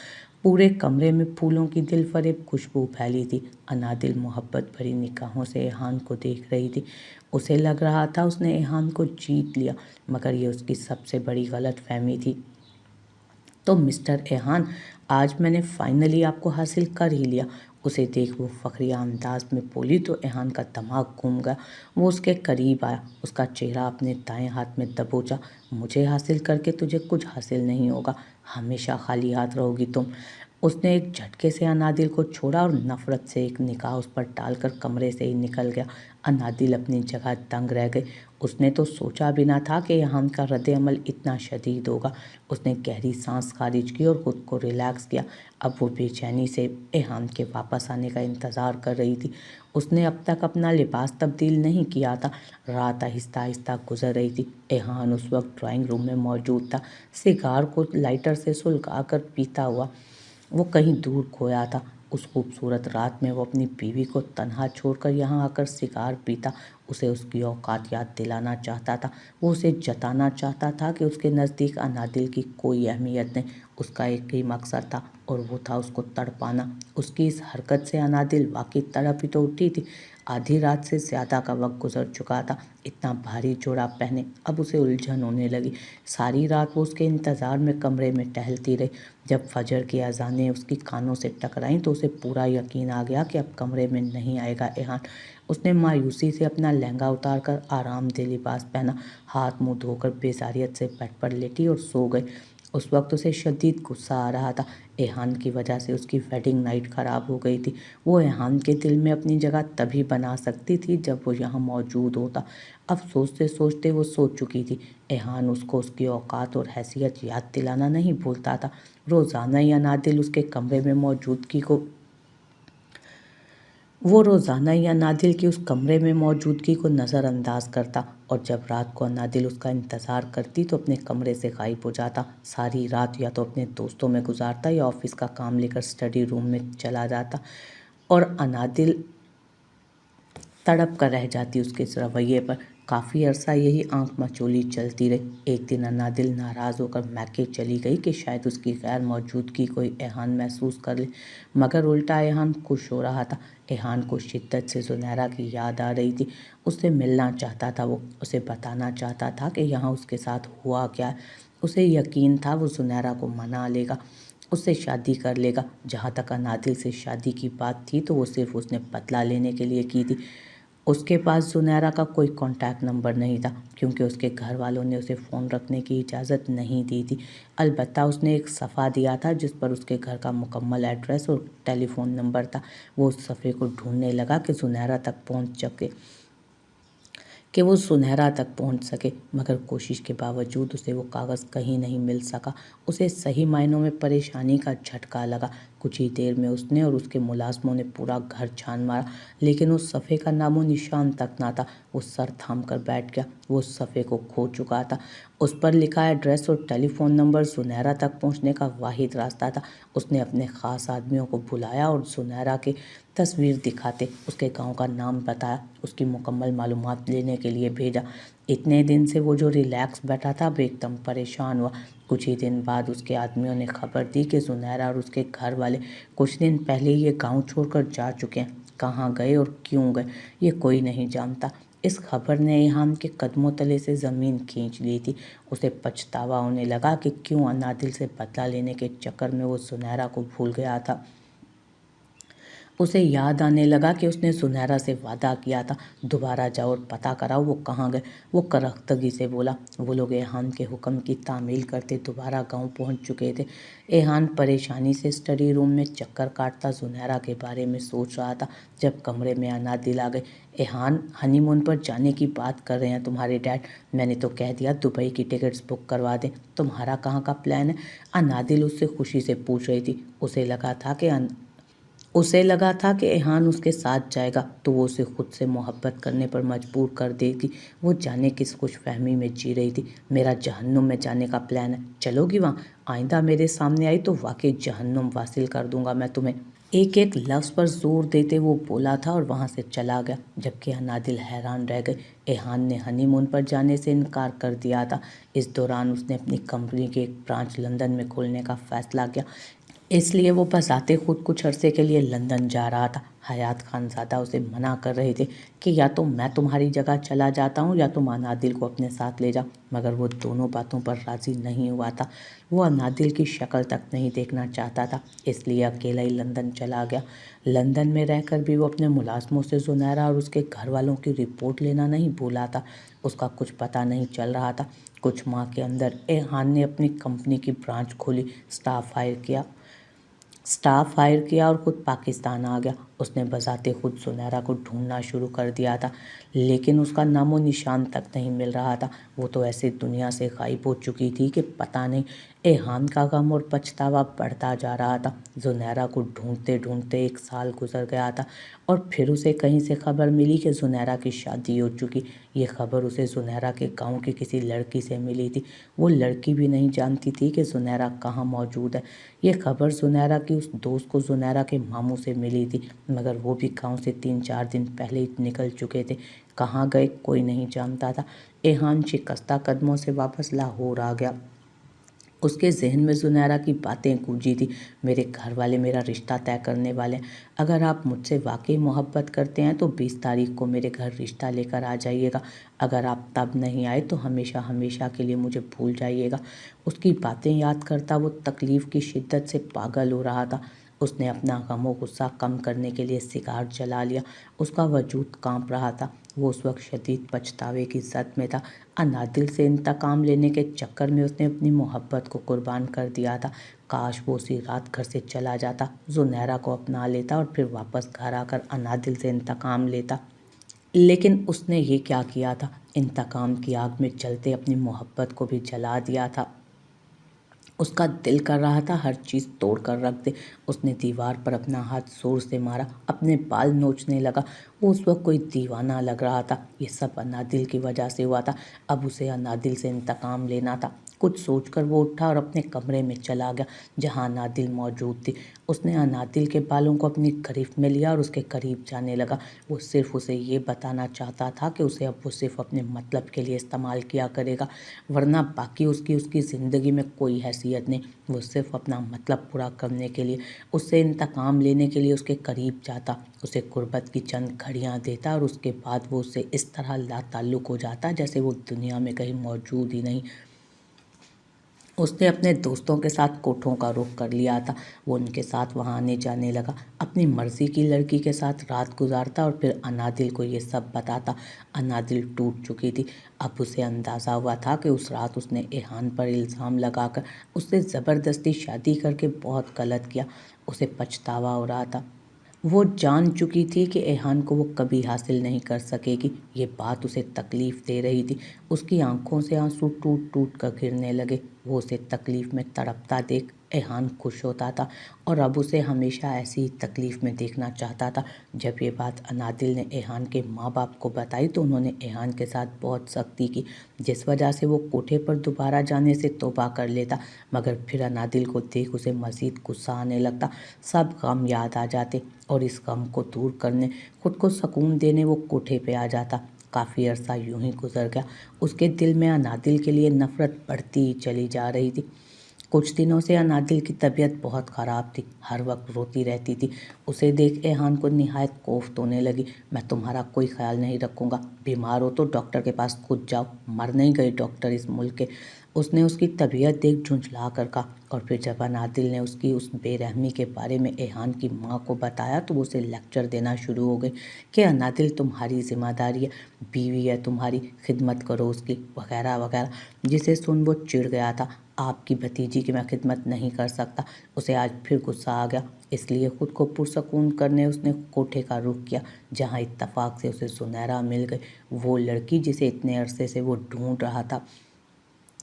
पूरे कमरे में फूलों की दिलफरेब खुशबू फैली थी। अनादिल मोहब्बत भरी निगाहों से एहान को देख रही थी। उसे लग रहा था उसने एहान को जीत लिया, मगर ये उसकी सबसे बड़ी गलतफहमी थी। तो मिस्टर एहान, आज मैंने फाइनली आपको हासिल कर ही लिया। उसे देख वो फखरिया अंदाज में बोली तो एहान का दिमाग घूम गया। वो उसके करीब आया, उसका चेहरा अपने दाएं हाथ में दबोचा। मुझे हासिल करके तुझे कुछ हासिल नहीं होगा, हमेशा खाली हाथ रहोगी तुम। उसने एक झटके से अनादिल को छोड़ा और नफरत से एक निगाह उस पर डालकर कमरे से ही निकल गया। अनादिल अपनी जगह दंग रह गई। उसने तो सोचा भी ना था कि एहान का रद्द-ए-अमल इतना शदीद होगा। उसने गहरी सांस खारिज की और खुद को रिलैक्स किया। अब वो बेचैनी से एहान के वापस आने का इंतज़ार कर रही थी। उसने अब तक अपना लिबास तब्दील नहीं किया था। रात आहिस्ता आहिस्ता गुजर रही थी। एहान उस वक्त ड्राइंग रूम में मौजूद था, सिगार को लाइटर से सुलगा कर पीता हुआ। वो कहीं दूर खोया था। उस खूबसूरत रात में वो अपनी बीवी को तन्हा छोड़कर यहाँ आकर सिगार पीता। उसे उसकी औकात याद दिलाना चाहता था। वो उसे जताना चाहता था कि उसके नज़दीक अनादिल की कोई अहमियत नहीं। उसका एक ही मकसद था और वो था उसको तड़पाना। उसकी इस हरकत से अनादिल वाकई तड़प ही तो उठी थी। आधी रात से ज़्यादा का वक्त गुजर चुका था। इतना भारी जोड़ा पहने अब उसे उलझन होने लगी। सारी रात वो उसके इंतज़ार में कमरे में टहलती रही। जब फजर की अजानें उसकी कानों से टकराईं तो उसे पूरा यकीन आ गया कि अब कमरे में नहीं आएगा एहान। उसने मायूसी से अपना लहंगा उतारकर आरामदेह लिबास पहना, हाथ मुंह धोकर बेजारियत से बेड पर लेटी और सो गई। उस वक्त उसे शदीद गुस्सा आ रहा था। एहान की वजह से उसकी वेडिंग नाइट ख़राब हो गई थी। वो एहान के दिल में अपनी जगह तभी बना सकती थी जब वो यहाँ मौजूद होता। अब सोचते सोचते वो सो चुकी थी। एहान उसको उसकी औकात और हैसियत याद दिलाना नहीं भूलता था। रोज़ाना ही अनादिल उसके कमरे में उस कमरे में मौजूदगी को नज़रअंदाज करता और जब रात को अनादिल उसका इंतज़ार करती तो अपने कमरे से गायब हो जाता। सारी रात या तो अपने दोस्तों में गुजारता या ऑफिस का काम लेकर स्टडी रूम में चला जाता और अनादिल तड़प कर रह जाती उसके इस रवैये पर। काफ़ी अरसा यही आंख मचोली चलती रही। एक दिन अनादिल नाराज़ होकर मैके चली गई कि शायद उसकी गैर मौजूदगी कोई एहान महसूस कर ले, मगर उल्टा एहान खुश हो रहा था। एहान को शिद्दत से जुनैरा की याद आ रही थी। उससे मिलना चाहता था वो, उसे बताना चाहता था कि यहाँ उसके साथ हुआ क्या है। उसे यकीन था वो सुनहरा को मना लेगा, उससे शादी कर लेगा। जहाँ तक अनादिल से शादी की बात थी तो वो सिर्फ उसने बदला लेने के लिए की थी। उसके पास सुनहरा का कोई कॉन्टैक्ट नंबर नहीं था, क्योंकि उसके घर वालों ने उसे फ़ोन रखने की इजाज़त नहीं दी थी। अलबत्ता उसने एक सफ़ा दिया था जिस पर उसके घर का मुकम्मल एड्रेस और टेलीफ़ोन नंबर था। वो उस सफ़े को ढूंढने लगा कि वो सुनहरा तक पहुंच सके, मगर कोशिश के बावजूद उसे वो कागज़ कहीं नहीं मिल सका। उसे सही मायनों में परेशानी का झटका लगा। कुछ ही देर में उसने और उसके मुलाजमों ने पूरा घर छान मारा, लेकिन उस सफ़े का नामो निशान तक ना था। वो सर थाम कर बैठ गया। वो उस सफ़े को खो चुका था। उस पर लिखा एड्रेस और टेलीफोन नंबर सुनहरा तक पहुंचने का वाहिद रास्ता था। उसने अपने ख़ास आदमियों को बुलाया और सुनहरा की तस्वीर दिखाते उसके गांव का नाम बताया, उसकी मुकम्मल मालूमात लेने के लिए भेजा। इतने दिन से वो जो रिलैक्स बैठा था अब एकदम परेशान हुआ। कुछ ही दिन बाद उसके आदमियों ने खबर दी कि सुनहरा और उसके घर वाले कुछ दिन पहले ये गांव छोड़कर जा चुके हैं। कहाँ गए और क्यों गए ये कोई नहीं जानता। इस खबर ने इहान के कदमों तले से ज़मीन खींच ली थी। उसे पछतावा होने लगा कि क्यों अनादिल से बदला लेने के चक्कर में वो सुनहरा को भूल गया था। उसे याद आने लगा कि उसने सुनहरा से वादा किया था, दोबारा जाओ और पता कराओ वो कहाँ गए। वो करख्तगी से बोला। वो लोग एहान के हुक्म की तामील करते दोबारा गांव पहुंच चुके थे। एहान परेशानी से स्टडी रूम में चक्कर काटता सुनहरा के बारे में सोच रहा था जब कमरे में अनादिल आ गए। एहान, हनीमून पर जाने की बात कर रहे हैं तुम्हारे डैड। मैंने तो कह दिया दुबई की टिकट्स बुक करवा दें। तुम्हारा कहाँ का प्लान है? अनादिल उससे खुशी से पूछ रही थी। उसे लगा था कि एहान उसके साथ जाएगा तो वो उसे खुद से मोहब्बत करने पर मजबूर कर देगी। वो जाने किस खुशफहमी में जी रही थी। मेरा जहन्नुम में जाने का प्लान है, चलोगी वहाँ? आइंदा मेरे सामने आई तो वाकई जहन्नुम वासिल कर दूंगा मैं तुम्हें। एक एक लफ्ज़ पर जोर देते वो बोला था और वहाँ से चला गया, जबकि अनादिल हैरान रह गए। एहान ने हनीमून पर जाने से इनकार कर दिया था। इस दौरान उसने अपनी कंपनी की एक ब्रांच लंदन में खोलने का फैसला किया, इसलिए वो बज़ाते खुद कुछ अरसे के लिए लंदन जा रहा था। हयात खानज़ादा उसे मना कर रहे थे कि या तो मैं तुम्हारी जगह चला जाता हूँ या तुम अनादिल को अपने साथ ले जाओ, मगर वो दोनों बातों पर राज़ी नहीं हुआ था। वो अनादिल की शक्ल तक नहीं देखना चाहता था, इसलिए अकेला ही लंदन चला गया। लंदन में रहकर भी वो अपने मुलाजमों से सुनहरा और उसके घर वालों की रिपोर्ट लेना नहीं भूला था। उसका कुछ पता नहीं चल रहा था। कुछ माह के अंदर एहान ने अपनी कंपनी की ब्रांच खोली, स्टाफ हायर किया और ख़ुद पाकिस्तान आ गया। उसने बज़ाते खुद सुनहरा को ढूंढना शुरू कर दिया था, लेकिन उसका नामो निशान तक नहीं मिल रहा था। वो तो ऐसे दुनिया से गायब हो चुकी थी कि पता नहीं। एहान का गम और पछतावा बढ़ता जा रहा था। सुनहरा को ढूंढते ढूंढते 1 साल गुजर गया था और फिर उसे कहीं से खबर मिली कि सुनहरा की शादी हो चुकी। ये खबर उसे सुनहरा के गाँव की किसी लड़की से मिली थी। वो लड़की भी नहीं जानती थी कि सुनहरा कहाँ मौजूद है। ये खबर सुनहरा की उस दोस्त को सुनहरा के मामू से मिली थी, मगर वो भी गांव से 3-4 दिन पहले ही निकल चुके थे। कहाँ गए कोई नहीं जानता था। एहान शिकस्ता कदमों से वापस लाहौर आ गया। उसके जहन में सुनहरा की बातें गूंजी थी। मेरे घर वाले मेरा रिश्ता तय करने वाले हैं। अगर आप मुझसे वाकई मोहब्बत करते हैं तो 20 तारीख को मेरे घर रिश्ता लेकर आ जाइएगा। अगर आप तब नहीं आए तो हमेशा हमेशा के लिए मुझे भूल जाइएगा। उसकी बातें याद करता वो तकलीफ़ की शिद्दत से पागल हो रहा था। उसने अपना गम और गुस्सा कम करने के लिए सिगार जला लिया। उसका वजूद कांप रहा था। वो उस वक्त शदीद पछतावे की जद में था। अनादिल से इंतकाम लेने के चक्कर में उसने अपनी मोहब्बत को कुर्बान कर दिया था। काश वो उसी रात घर से चला जाता, सुनहरा को अपना लेता और फिर वापस घर आकर अनादिल से इंतकाम लेता। लेकिन उसने ये क्या किया था? इंतकाम की आग में जलते अपनी मोहब्बत को भी जला दिया था। उसका दिल कर रहा था हर चीज़ तोड़ कर रख दे। उसने दीवार पर अपना हाथ जोर से मारा, अपने बाल नोचने लगा। वो उस वक्त कोई दीवाना लग रहा था। ये सब अनादिल की वजह से हुआ था। अब उसे अनादिल से इंतकाम लेना था। कुछ सोचकर वो उठा और अपने कमरे में चला गया जहाँ अनादिल मौजूद थी। उसने अनादिल के बालों को अपनी गिरफ्त में लिया और उसके करीब जाने लगा। वो सिर्फ उसे ये बताना चाहता था कि उसे अब वो सिर्फ अपने मतलब के लिए इस्तेमाल किया करेगा, वरना बाकी उसकी उसकी ज़िंदगी में कोई हैसियत नहीं। वो सिर्फ अपना मतलब पूरा करने के लिए, उससे इंतकाम लेने के लिए उसके करीब जाता, उसे गुर्बत की चंद घड़ियाँ देता और उसके बाद वो उससे इस तरह लाताल्लुक़ हो जाता जैसे वो दुनिया में कहीं मौजूद ही नहीं। उसने अपने दोस्तों के साथ कोठों का रुख कर लिया था। वो उनके साथ वहाँ आने जाने लगा, अपनी मर्जी की लड़की के साथ रात गुजारता और फिर अनादिल को ये सब बताता। अनादिल टूट चुकी थी। अब उसे अंदाज़ा हुआ था कि उस रात उसने एहान पर इल्ज़ाम लगाकर उससे ज़बरदस्ती शादी करके बहुत गलत किया। उसे पछतावा हो रहा था। वो जान चुकी थी कि एहान को वो कभी हासिल नहीं कर सकेगी। ये बात उसे तकलीफ़ दे रही थी। उसकी आंखों से आंसू टूट टूट कर गिरने लगे। वो उसे तकलीफ़ में तड़पता देख एहान खुश होता था और अब उसे हमेशा ऐसी ही तकलीफ़ में देखना चाहता था। जब ये बात अनादिल ने एहान के माँ बाप को बताई तो उन्होंने एहान के साथ बहुत सख्ती की, जिस वजह से वो कोठे पर दोबारा जाने से तौबा कर लेता। मगर फिर अनादिल को देख उसे मज़ीद गुस्सा आने लगता। सब गम याद आ जाते और इस गम को दूर करने, खुद को सुकून देने वो कोठे पे आ जाता। काफ़ी अरसा यूं ही गुजर गया। उसके दिल में अनादिल के लिए नफ़रत बढ़ती ही चली जा रही थी। कुछ दिनों से अनादिल की तबीयत बहुत ख़राब थी, हर वक्त रोती रहती थी। उसे देख एहान को निहायत कोफ्त होने लगी। मैं तुम्हारा कोई ख्याल नहीं रखूँगा, बीमार हो तो डॉक्टर के पास खुद जाओ, मर नहीं गए डॉक्टर इस मुल्क के। उसने उसकी तबीयत देख झुंझला कर कहा। और फिर जब अनादिल ने उसकी उस बेरहमी के बारे में एहान की माँ को बताया तो वो उसे लेक्चर देना शुरू हो गई कि अनादिल तुम्हारी जिम्मेदारी है, बीवी है तुम्हारी, खिदमत करो उसकी, वगैरह वगैरह। जिसे सुन वो चिढ़ गया था। आपकी भतीजी की मैं खिदमत नहीं कर सकता। उसे आज फिर गुस्सा आ गया, इसलिए खुद को पुरसकून करने उसने कोठे का रुख किया, जहाँ इत्तफाक से उसे सुनहरा मिल गई। वो लड़की जिसे इतने अरसे से वो ढूंढ रहा था,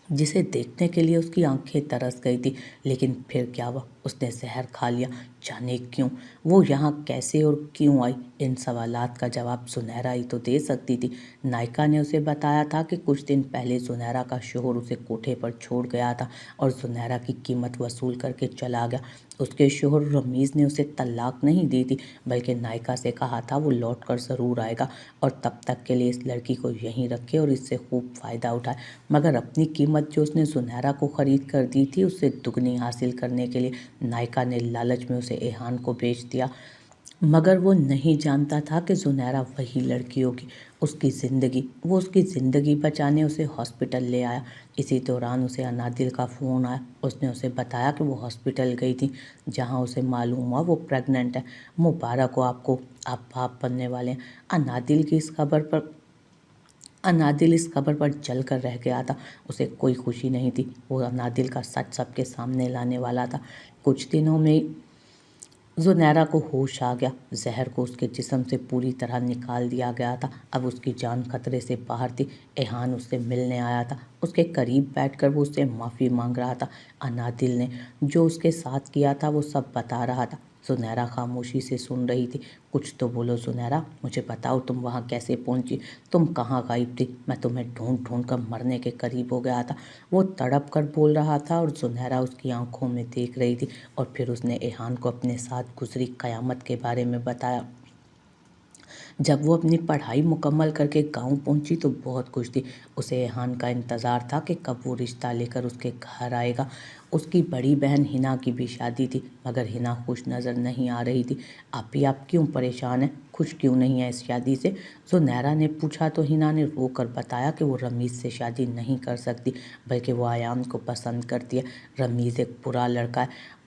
जिसे देखने के लिए उसकी आंखें तरस गई थी। लेकिन फिर क्या हुआ, उसने जहर खा लिया। जाने क्यों, वो यहाँ कैसे और क्यों आई, इन सवालात का जवाब सुनहरा ही तो दे सकती थी। नायिका ने उसे बताया था कि कुछ दिन पहले सुनहरा का शोहर उसे कोठे पर छोड़ गया था और सुनहरा की कीमत वसूल करके चला गया। उसके शोहर रमीज़ ने उसे तलाक नहीं दी थी, बल्कि नायिका से कहा था वो लौट कर ज़रूर आएगा और तब तक के लिए इस लड़की को यहीं रखे और इससे खूब फ़ायदा उठाए। मगर अपनी कीमत जो उसने सुनहरा को ख़रीद कर दी थी, उससे दुगनी हासिल करने के लिए नायिका ने लालच में उसे एहान को बेच दिया। मगर वो नहीं जानता था कि सुनहरा वही लड़की होगी, उसकी ज़िंदगी। वो उसकी ज़िंदगी बचाने उसे हॉस्पिटल ले आया। इसी दौरान उसे अनादिल का फ़ोन आया। उसने उसे बताया कि वो हॉस्पिटल गई थी, जहां उसे मालूम हुआ वो प्रेग्नेंट है। मुबारक हो आपको, आप बाप बनने वाले हैं। अनादिल इस खबर पर जल कर रह गया था। उसे कोई खुशी नहीं थी। वो अनादिल का सच सबके सामने लाने वाला था। कुछ दिनों में ज़ुनैरा को होश आ गया। जहर को उसके जिस्म से पूरी तरह निकाल दिया गया था। अब उसकी जान खतरे से बाहर थी। एहान उससे मिलने आया था। उसके करीब बैठकर वो उससे माफ़ी मांग रहा था। अनादिल ने जो उसके साथ किया था वो सब बता रहा था। ज़ुनैरा खामोशी से सुन रही थी। कुछ तो बोलो ज़ुनैरा, मुझे बताओ तुम वहाँ कैसे पहुँची, तुम कहाँ गायब थी, मैं तुम्हें ढूंढ ढूंढ कर मरने के करीब हो गया था। वो तड़प कर बोल रहा था और ज़ुनैरा उसकी आंखों में देख रही थी। और फिर उसने एहान को अपने साथ गुजरी क़यामत के बारे में बताया। जब वो अपनी पढ़ाई मुकम्मल करके गांव पहुंची तो बहुत खुश थी। उसे एहान का इंतज़ार था कि कब वो रिश्ता लेकर उसके घर आएगा। उसकी बड़ी बहन हिना की भी शादी थी, मगर हिना खुश नज़र नहीं आ रही थी। आप क्यों परेशान हैं, खुश क्यों नहीं है इस शादी से, ज़ुनैरा ने पूछा तो हिना ने रो कर बताया कि वो रमीज़ से शादी नहीं कर सकती, बल्कि वो आयान को पसंद करती है। रमीज़ एक बुरा लड़का है,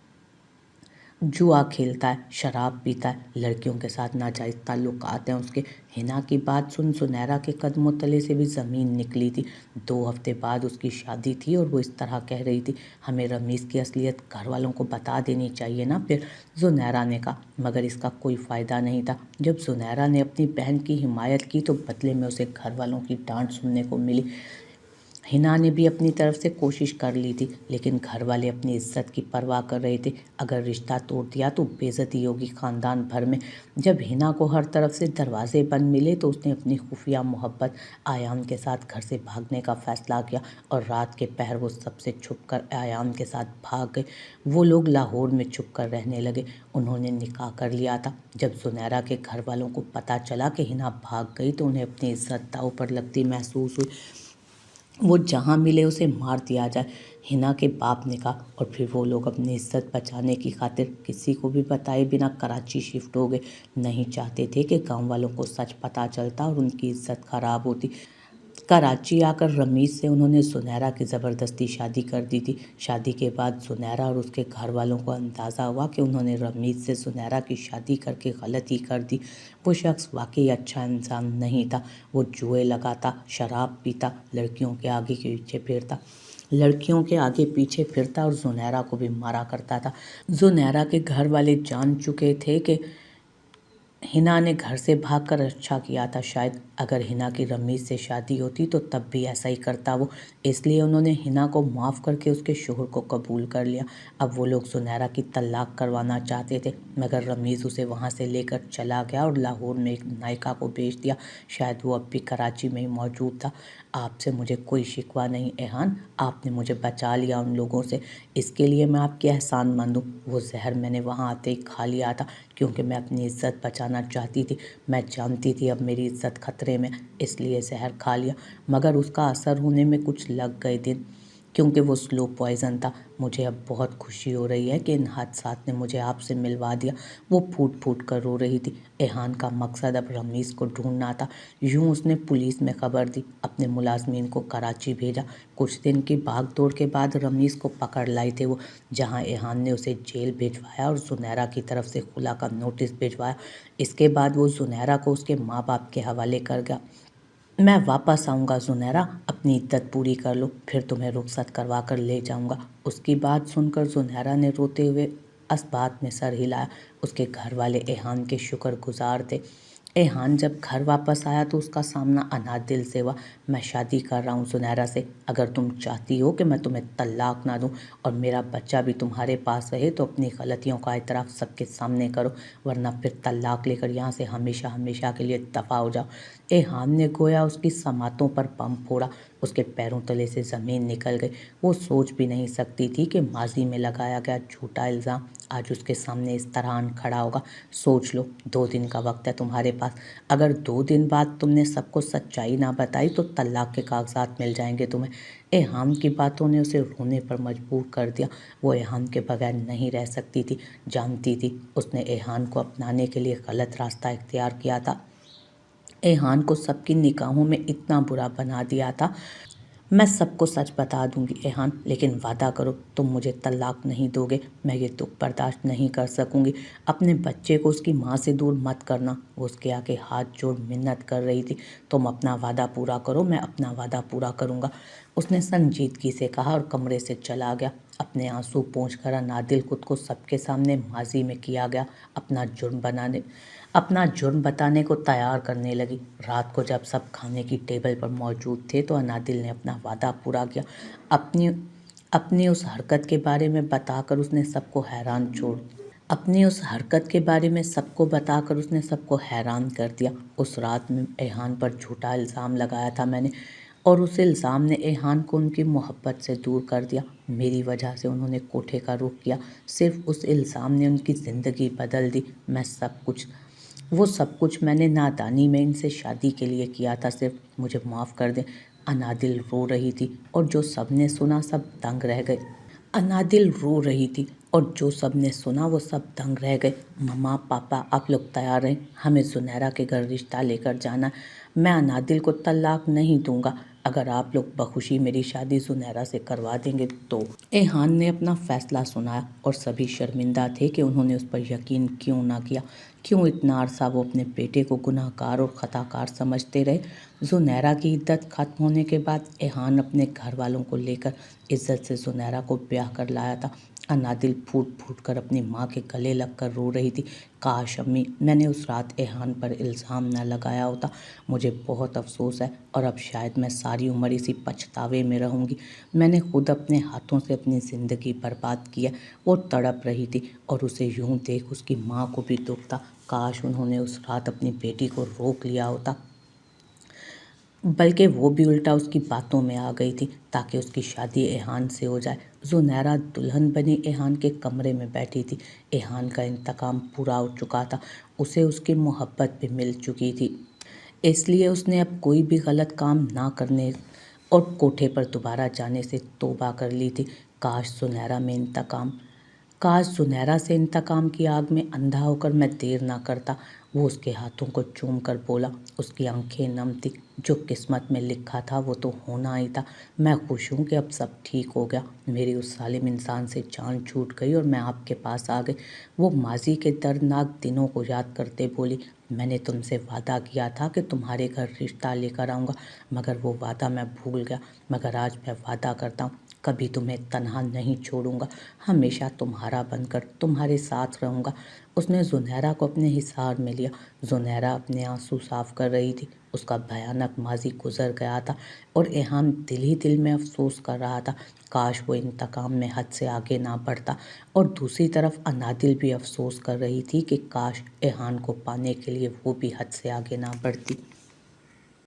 जुआ खेलता है, शराब पीता है, लड़कियों के साथ नाजायज़ ताल्लुकात हैं उसके। हिना की बात सुन सुनहरा के कदमों तले से भी ज़मीन निकली थी। 2 हफ्ते बाद उसकी शादी थी और वो इस तरह कह रही थी, हमें रमीज़ की असलियत घर वालों को बता देनी चाहिए ना फिर, सुनहरा ने कहा। मगर इसका कोई फ़ायदा नहीं था। जब सुनहरा ने अपनी बहन की हिमायत की तो बदले में उसे घर वालों की डांट सुनने को मिली। हिना ने भी अपनी तरफ से कोशिश कर ली थी, लेकिन घर वाले अपनी इज्जत की परवाह कर रहे थे। अगर रिश्ता तोड़ दिया तो बेइज्जती होगी ख़ानदान भर में। जब हिना को हर तरफ से दरवाजे बंद मिले तो उसने अपनी खुफिया मोहब्बत आयान के साथ घर से भागने का फ़ैसला किया और रात के पहर वो सबसे छुपकर आयान के साथ भाग गए। वो लोग लाहौर में छुप कर रहने लगे। उन्होंने निकाह कर लिया था। जब सुनहरा के घर वालों को पता चला कि हिना भाग गई तो उन्हें अपनी इज्जत दांव पर लगती महसूस हुई। वो जहाँ मिले उसे मार दिया जाए, हिना के बाप ने कहा। और फिर वो लोग अपनी इज्जत बचाने की खातिर किसी को भी बताए बिना कराची शिफ्ट हो गए। नहीं चाहते थे कि गांव वालों को सच पता चलता और उनकी इज्जत खराब होती। कराची आकर रमीज से उन्होंने ज़ुनैरा की ज़बरदस्ती शादी कर दी थी। शादी के बाद ज़ुनैरा और उसके घर वालों को अंदाज़ा हुआ कि उन्होंने रमीज से ज़ुनैरा की शादी करके गलती कर दी। वो शख्स वाकई अच्छा इंसान नहीं था। वो जुए लगाता, शराब पीता, लड़कियों के आगे पीछे फिरता और ज़ुनैरा को भी मारा करता था। ज़ुनैरा के घर वाले जान चुके थे कि हिना ने घर से भागकर अच्छा किया था। शायद अगर हिना की रमीज से शादी होती तो तब भी ऐसा ही करता वो। इसलिए उन्होंने हिना को माफ़ करके उसके शोहर को कबूल कर लिया। अब वो लोग ज़ुनैरा की तलाक करवाना चाहते थे, मगर रमीज़ उसे वहाँ से लेकर चला गया और लाहौर में एक नायिका को बेच दिया। शायद वो अब भी कराची में ही मौजूद था। आपसे मुझे कोई शिकवा नहीं एहान, आपने मुझे बचा लिया उन लोगों से, इसके लिए मैं आपकी एहसान मंद हूँ। वो जहर मैंने वहाँ आते ही खा लिया था क्योंकि मैं अपनी इज़्ज़त बचाना चाहती थी। मैं जानती थी अब मेरी इज़्ज़त खतरे में, इसलिए जहर खा लिया, मगर उसका असर होने में कुछ लग गए दिन, क्योंकि वो स्लो पॉइज़न था। मुझे अब बहुत खुशी हो रही है कि इन हादसात ने मुझे आपसे मिलवा दिया। वो फूट फूट कर रो रही थी। एहान का मकसद अब रमीज़ को ढूंढना था। यूँ उसने पुलिस में खबर दी, अपने मुलाजमीन को कराची भेजा। कुछ दिन की भाग दौड़ के बाद रमीज़ को पकड़ लाए थे वो, जहाँ एहान ने उसे जेल भिजवाया और ज़ुनैरा की तरफ से खुला का नोटिस भिजवाया। इसके बाद वो ज़ुनैरा को उसके माँ बाप के हवाले कर गया। मैं वापस आऊँगा ज़ुनैरा, अपनी इद्दत पूरी कर लो, फिर तुम्हें रुखसत करवा कर ले जाऊँगा। उसकी बात सुनकर ज़ुनैरा ने रोते हुए असबात में सर हिलाया। उसके घर वाले एहान के शुक्रगुजार थे। एहान जब घर वापस आया तो उसका सामना अनादिल से हुआ। मैं शादी कर रहा हूँ ज़ुनैरा से। अगर तुम चाहती हो कि मैं तुम्हें तलाक ना दूँ और मेरा बच्चा भी तुम्हारे पास रहे तो अपनी गलतियों का एतराफ़ सबके सामने करो, वरना फिर तलाक लेकर यहाँ से हमेशा हमेशा के लिए दफ़ा हो जाओ। एहान ने गोया उसकी समातों पर बम फोड़ा। उसके पैरों तले से ज़मीन निकल गई। वो सोच भी नहीं सकती थी कि माजी में लगाया गया झूठा इल्ज़ाम आज उसके सामने इस तरह आन खड़ा होगा। सोच लो, 2 दिन का वक्त है तुम्हारे पास। अगर 2 दिन बाद तुमने सबको सच्चाई ना बताई तो तलाक के कागजात मिल जाएंगे तुम्हें। एहान की बातों ने उसे रोने पर मजबूर कर दिया। वो एहान के बगैर नहीं रह सकती थी। जानती थी उसने एहान को अपनाने के लिए गलत रास्ता इख्तियार किया था। एहान को सबकी निगाहों में इतना बुरा बना दिया था। मैं सबको सच बता दूंगी एहान, लेकिन वादा करो तुम मुझे तलाक नहीं दोगे। मैं ये दुख बर्दाश्त नहीं कर सकूंगी। अपने बच्चे को उसकी माँ से दूर मत करना। वो उसके आगे हाथ जोड़ मिन्नत कर रही थी। तुम अपना वादा पूरा करो, मैं अपना वादा पूरा करूंगा, उसने संजीदगी से कहा और कमरे से चला गया। अपने आंसू पोंछकर अनादिल खुद को सबके सामने माजी में किया गया अपना जुर्म बताने को तैयार करने लगी। रात को जब सब खाने की टेबल पर मौजूद थे तो अनादिल ने अपना वादा पूरा किया। अपनी अपनी उस हरकत के बारे में बताकर उसने सबको हैरान कर दिया। उस रात में एहान पर झूठा इल्ज़ाम लगाया था मैंने, और उस इल्ज़ाम ने एहान को उनकी मोहब्बत से दूर कर दिया। मेरी वजह से उन्होंने कोठे का रुख किया। सिर्फ उस इल्ज़ाम ने उनकी ज़िंदगी बदल दी। वो सब कुछ मैंने नादानी में इनसे शादी के लिए किया था। सिर्फ मुझे माफ़ कर दें। अनादिल रो रही थी और जो सबने सुना सब दंग रह गए। वो सब दंग रह गए। मम्मा पापा, आप लोग तैयार रहें, हमें ज़ुनैरा के घर रिश्ता लेकर जाना। मैं अनादिल को तलाक नहीं दूंगा अगर आप लोग बखुशी मेरी शादी ज़ुनैरा से करवा देंगे तो। एहान ने अपना फ़ैसला सुनाया और सभी शर्मिंदा थे कि उन्होंने उस पर यकीन क्यों ना किया। क्यों इतना अरसा वो अपने बेटे को गुनाहगार और ख़ताकार समझते रहे। ज़ुनैरा की इद्दत ख़त्म होने के बाद एहान अपने घर वालों को लेकर इज़्ज़त से ज़ुनैरा को ब्याह कर लाया था। अनादिल फूट फूट कर अपनी माँ के गले लग कर रो रही थी। काश अम्मी, मैंने उस रात एहान पर इल्ज़ाम न लगाया होता। मुझे बहुत अफसोस है और अब शायद मैं सारी उम्र इसी पछतावे में रहूँगी। मैंने खुद अपने हाथों से अपनी ज़िंदगी बर्बाद की है। वो तड़प रही थी और उसे यूं देख उसकी माँ को भी दुख था। काश उन्होंने उस रात अपनी बेटी को रोक लिया होता, बल्कि वो भी उल्टा उसकी बातों में आ गई थी ताकि उसकी शादी एहान से हो जाए। ज़ुनैरा दुल्हन बनी एहान के कमरे में बैठी थी। एहान का इंतकाम पूरा हो चुका था। उसे उसकी मोहब्बत भी मिल चुकी थी, इसलिए उसने अब कोई भी गलत काम ना करने और कोठे पर दोबारा जाने से तौबा कर ली थी। کاش زنیرہ سے انتقام کی آگ میں اندھا ہو کر میں دیر نہ کرتا۔ وہ اس کے ہاتھوں کو چوم کر بولا۔ اس کی آنکھیں نم تھی۔ جو قسمت میں لکھا تھا وہ تو ہونا ہی تھا۔ میں خوش ہوں کہ اب سب ٹھیک ہو گیا۔ میری اس ظالم انسان سے جان چھوٹ گئی اور میں آپ کے پاس آ گئی۔ وہ ماضی کے دردناک دنوں کو یاد کرتے بولی، میں نے تم سے وعدہ کیا تھا کہ تمہارے گھر رشتہ لے کر آؤں گا، مگر وہ وعدہ میں بھول گیا۔ مگر آج میں وعدہ کرتا ہوں، کبھی تمہیں تنہا نہیں چھوڑوں گا، ہمیشہ تمہارا بن کر تمہارے ساتھ رہوں گا۔ اس نے زنیرہ کو اپنے حصار میں لیا۔ زنیرہ اپنے آنسو صاف کر رہی تھی۔ اس کا بھیانک ماضی گزر گیا تھا اور ایہان دل ہی دل میں افسوس کر رہا تھا، کاش وہ انتقام میں حد سے آگے نہ بڑھتا۔ اور دوسری طرف انادل بھی افسوس کر رہی تھی کہ کاش ایہان کو پانے کے لیے وہ بھی حد سے آگے نہ بڑھتی۔